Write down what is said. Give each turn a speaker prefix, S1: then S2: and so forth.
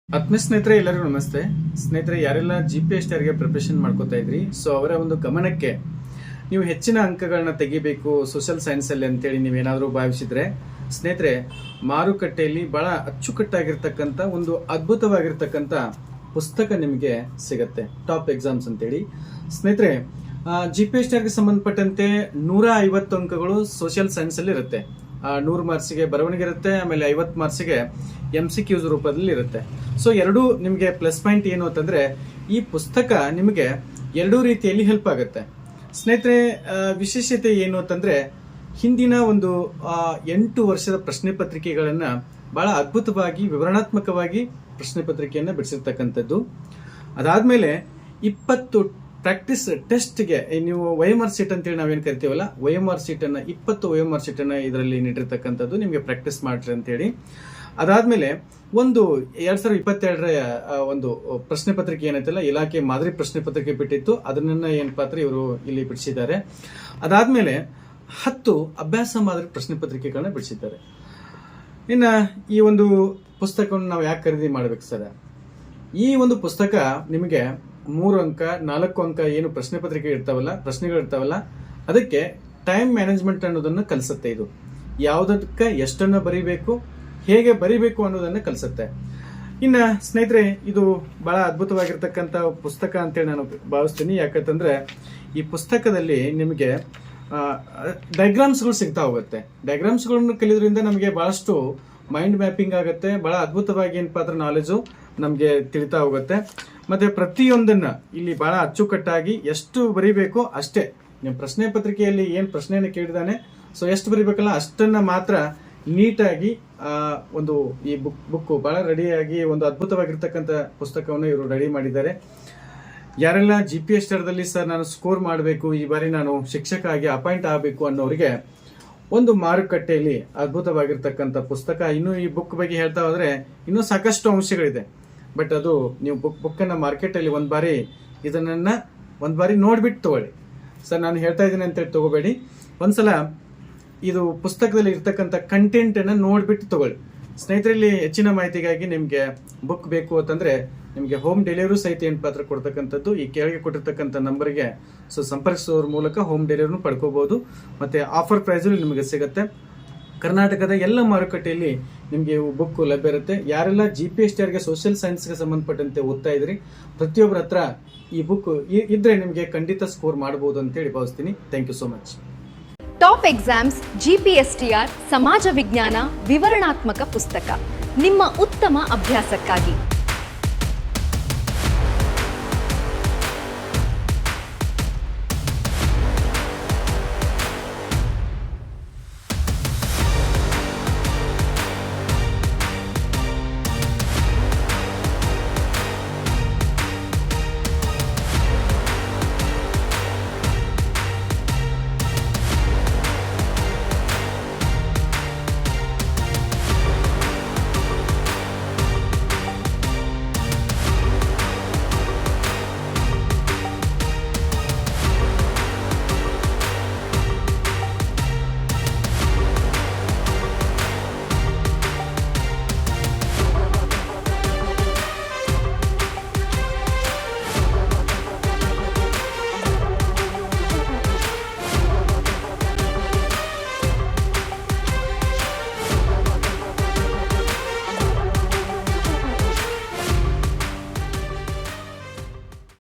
S1: ಆತ್ಮೀಯ ಸ್ನೇಹಿತರೆ, ಎಲ್ಲರಿಗೂ ನಮಸ್ತೆ. ಸ್ನೇಹಿತರೆ, ಯಾರೆಲ್ಲ GPST ಗೆ ಪ್ರಿಪರೇಷನ್ ಮಾಡ್ಕೋತಾ ಇದ್ರಿ, ಸೊ ಅವರ ಒಂದು ಗಮನಕ್ಕೆ ನೀವು ಹೆಚ್ಚಿನ ಅಂಕಗಳನ್ನ ತೆಗಿಬೇಕು ಸೋಷಿಯಲ್ ಸೈನ್ಸ್ ಅಲ್ಲಿ ಅಂತೇಳಿ ನೀವೇನಾದ್ರೂ ಭಾವಿಸಿದ್ರೆ, ಸ್ನೇಹಿತರೆ, ಮಾರುಕಟ್ಟೆಯಲ್ಲಿ ಬಹಳ ಅಚ್ಚುಕಟ್ಟಾಗಿರ್ತಕ್ಕಂಥ ಒಂದು ಅದ್ಭುತವಾಗಿರ್ತಕ್ಕಂಥ ಪುಸ್ತಕ ನಿಮಗೆ ಸಿಗತ್ತೆ. ಟಾಪ್ ಎಕ್ಸಾಮ್ಸ್ ಅಂತೇಳಿ. ಸ್ನೇಹಿತರೆ, GPST ಗೆ ಸಂಬಂಧಪಟ್ಟಂತೆ 150 ಅಂಕಗಳು ಸೋಷಿಯಲ್ ಸೈನ್ಸ್ ಅಲ್ಲಿ ಇರುತ್ತೆ. 100 ಮಾರ್ಕ್ಸ್ಗೆ ಬರವಣಿಗೆ ಇರುತ್ತೆ, ಆಮೇಲೆ 50 ಮಾರ್ಕ್ಸ್ಗೆ MCQs ರೂಪದಲ್ಲಿ ಇರುತ್ತೆ. ಸೊ ಎರಡೂ ನಿಮಗೆ ಪ್ಲಸ್ ಪಾಯಿಂಟ್ ಏನು ಅಂತಂದ್ರೆ, ಈ ಪುಸ್ತಕ ನಿಮಗೆ ಎರಡೂ ರೀತಿಯಲ್ಲಿ ಹೆಲ್ಪ್ ಆಗುತ್ತೆ. ಸ್ನೇಹಿತರೆ, ವಿಶೇಷತೆ ಏನು ಅಂತಂದ್ರೆ, ಹಿಂದಿನ ಒಂದು 8 ವರ್ಷದ ಪ್ರಶ್ನೆ ಪತ್ರಿಕೆಗಳನ್ನ ಬಹಳ ಅದ್ಭುತವಾಗಿ ವಿವರಣಾತ್ಮಕವಾಗಿ ಪ್ರಶ್ನೆ ಪತ್ರಿಕೆಯನ್ನ ಬಿಡಿಸಿರ್ತಕ್ಕಂಥದ್ದು. ಅದಾದ್ಮೇಲೆ 20 ಪ್ರಾಕ್ಟೀಸ್ ಟೆಸ್ಟ್ಗೆ ನೀವು OMR ಶೀಟ್ ಅಂತೇಳಿ ನಾವೇನು ಕರಿತೀವಲ್ಲ, OMR ಶೀಟ್ ಅನ್ನ 20 OMR ಶೀಟ್ ಅನ್ನ ಇದರಲ್ಲಿ ನೀಡಿರ್ತಕ್ಕಂಥದ್ದು, ನಿಮಗೆ ಪ್ರಾಕ್ಟೀಸ್ ಮಾಡ್ರಿ ಅಂತೇಳಿ. ಅದಾದ್ಮೇಲೆ ಒಂದು 2022ರ ಒಂದು ಪ್ರಶ್ನೆ ಪತ್ರಿಕೆ ಏನೈತಲ್ಲ, ಇಲಾಖೆ ಮಾದರಿ ಪ್ರಶ್ನೆ ಪತ್ರಿಕೆ ಬಿಟ್ಟಿತ್ತು, ಅದನ್ನ ಏನಪ್ಪಾ ಅಂದ್ರೆ ಇವರು ಇಲ್ಲಿ ಬಿಡಿಸಿದ್ದಾರೆ. ಅದಾದ್ಮೇಲೆ 10 ಅಭ್ಯಾಸ ಮಾದರಿ ಪ್ರಶ್ನೆ ಪತ್ರಿಕೆಗಳನ್ನ ಬಿಡಿಸಿದ್ದಾರೆ. ಇನ್ನ ಈ ಒಂದು ಪುಸ್ತಕವನ್ನು ನಾವು ಯಾಕೆ ಖರೀದಿ ಮಾಡ್ಬೇಕು ಸರ್? ಈ ಒಂದು ಪುಸ್ತಕ ನಿಮಗೆ 3 ಅಂಕ 4 ಅಂಕ ಏನು ಪ್ರಶ್ನೆ ಪತ್ರಿಕೆ ಇರ್ತಾವಲ್ಲ, ಪ್ರಶ್ನೆಗಳಿರ್ತಾವಲ್ಲ, ಅದಕ್ಕೆ ಟೈಮ್ ಮ್ಯಾನೇಜ್ಮೆಂಟ್ ಅನ್ನೋದನ್ನ ಕಲಿಸುತ್ತೆ. ಇದು ಯಾವುದಕ್ಕೆ ಎಷ್ಟನ್ನ ಬರೀಬೇಕು, ಹೇಗೆ ಬರೀಬೇಕು ಅನ್ನೋದನ್ನ ಕಲಿಸುತ್ತೆ. ಇನ್ನ ಸ್ನೇಹಿತರೆ, ಇದು ಬಹಳ ಅದ್ಭುತವಾಗಿರ್ತಕ್ಕಂಥ ಪುಸ್ತಕ ಅಂತೇಳಿ ನಾನು ಭಾವಿಸ್ತೀನಿ. ಯಾಕಂತಂದ್ರೆ ಈ ಪುಸ್ತಕದಲ್ಲಿ ನಿಮಗೆ ಡಯಾಗ್ರಾಮ್ಸ್ಗಳು ಸಿಗ್ತಾ ಹೋಗುತ್ತೆ. ಡಯಾಗ್ರಾಮ್ಸ್ಗಳನ್ನು ಕಲಿಯೋದ್ರಿಂದ ನಮಗೆ ಬಹಳಷ್ಟು ಮೈಂಡ್ ಮ್ಯಾಪಿಂಗ್ ಆಗುತ್ತೆ. ಬಹಳ ಅದ್ಭುತವಾಗಿ ಏನಪ್ಪಾ ಅಂದ್ರೆ ನಾಲೆಜು ನಮಗೆ ತಿಳಿತಾ ಹೋಗುತ್ತೆ. ಮತ್ತೆ ಪ್ರತಿಯೊಂದನ್ನ ಇಲ್ಲಿ ಬಹಳ ಅಚ್ಚುಕಟ್ಟಾಗಿ ಎಷ್ಟು ಬರೀಬೇಕು ಅಷ್ಟೇ. ನಿಮ್ಮ ಪ್ರಶ್ನೆ ಪತ್ರಿಕೆಯಲ್ಲಿ ಏನ್ ಪ್ರಶ್ನೆಯನ್ನು ಕೇಳಿದಾನೆ, ಸೊ ಎಷ್ಟು ಬರೀಬೇಕಲ್ಲ ಅಷ್ಟನ್ನ ಮಾತ್ರ ನೀಟಾಗಿ ಒಂದು ಈ ಬುಕ್ ಬಹಳ ರೆಡಿಯಾಗಿ ಒಂದು ಅದ್ಭುತವಾಗಿರ್ತಕ್ಕಂಥ ಪುಸ್ತಕವನ್ನು ಇವರು ರೆಡಿ ಮಾಡಿದ್ದಾರೆ. ಯಾರೆಲ್ಲ GPST ದಲ್ಲಿ ಸರ್ ನಾನು ಸ್ಕೋರ್ ಮಾಡಬೇಕು, ಈ ಬಾರಿ ನಾನು ಶಿಕ್ಷಕ ಆಗಿ ಅಪಾಯಿಂಟ್ ಆಗಬೇಕು ಅನ್ನೋರಿಗೆ ಒಂದು ಮಾರುಕಟ್ಟೆಯಲ್ಲಿ ಅದ್ಭುತವಾಗಿರ್ತಕ್ಕಂಥ ಪುಸ್ತಕ. ಇನ್ನು ಈ ಬುಕ್ ಬಗ್ಗೆ ಹೇಳ್ತಾ ಹೋದ್ರೆ ಇನ್ನೂ ಸಾಕಷ್ಟು ಅಂಶಗಳಿದೆ. ಬಟ್ ಅದು ನೀವು ಬುಕ್ ಅನ್ನ ಮಾರ್ಕೆಟ್ ಅಲ್ಲಿ ಒಂದ್ ಬಾರಿ ನೋಡ್ಬಿಟ್ಟು ತಗೊಳ್ಳಿ. ಸರ್ ನಾನು ಹೇಳ್ತಾ ಇದ್ದೀನಿ ಅಂತೇಳಿ ತಗೋಬೇಡಿ. ಒಂದ್ಸಲ ಇದು ಪುಸ್ತಕದಲ್ಲಿ ಇರ್ತಕ್ಕಂಥ ಕಂಟೆಂಟ್ ಅನ್ನ ನೋಡ್ಬಿಟ್ಟು ತಗೊಳ್ಳಿ. ಸ್ನೇಹಿತರಲ್ಲಿ ಹೆಚ್ಚಿನ ಮಾಹಿತಿಗಾಗಿ ನಿಮ್ಗೆ ಬುಕ್ ಬೇಕು ಅಂತಂದ್ರೆ ನಿಮ್ಗೆ ಹೋಮ್ ಡೆಲಿವರಿ ಸಹಿತ ಏನ್ ಪಾತ್ರ ಕೊಡ್ತಕ್ಕಂಥದ್ದು ಈ ಕೆಳಗೆ ಕೊಟ್ಟಿರ್ತಕ್ಕಂಥ ನಂಬರ್ಗೆ ಸೊ ಸಂಪರ್ಕಿಸೋದ್ರ ಮೂಲಕ ಹೋಮ್ ಡೆಲಿವರಿನೂ ಪಡ್ಕೋಬಹುದು. ಮತ್ತೆ ಆಫರ್ ಪ್ರೈಸ್ ನಿಮಗೆ ಸಿಗುತ್ತೆ. ಕರ್ನಾಟಕದ ಎಲ್ಲ ಮಾರುಕಟ್ಟೆಯಲ್ಲಿ ನಿಮಗೆ ಬುಕ್ ಲಭ್ಯ ಇರುತ್ತೆ. ಯಾರೆಲ್ಲ GPST ಗೆ ಸೋಷಿಯಲ್ ಸೈನ್ಸ್ಗೆ ಸಂಬಂಧಪಟ್ಟಂತೆ ಓದ್ತಾ ಇದ್ರಿ, ಪ್ರತಿಯೊಬ್ಬರ ಹತ್ರ ಈ ಬುಕ್ ಇದ್ರೆ ನಿಮಗೆ ಖಂಡಿತ ಸ್ಕೋರ್ ಮಾಡಬಹುದು ಅಂತ ಹೇಳಿ ಭಾವಿಸ್ತೀನಿ. Thank you so much.
S2: Top exams GPSTR ಸಮಾಜ ವಿಜ್ಞಾನ ವಿವರಣಾತ್ಮಕ ಪುಸ್ತಕ ನಿಮ್ಮ ಉತ್ತಮ ಅಭ್ಯಾಸಕ್ಕಾಗಿ.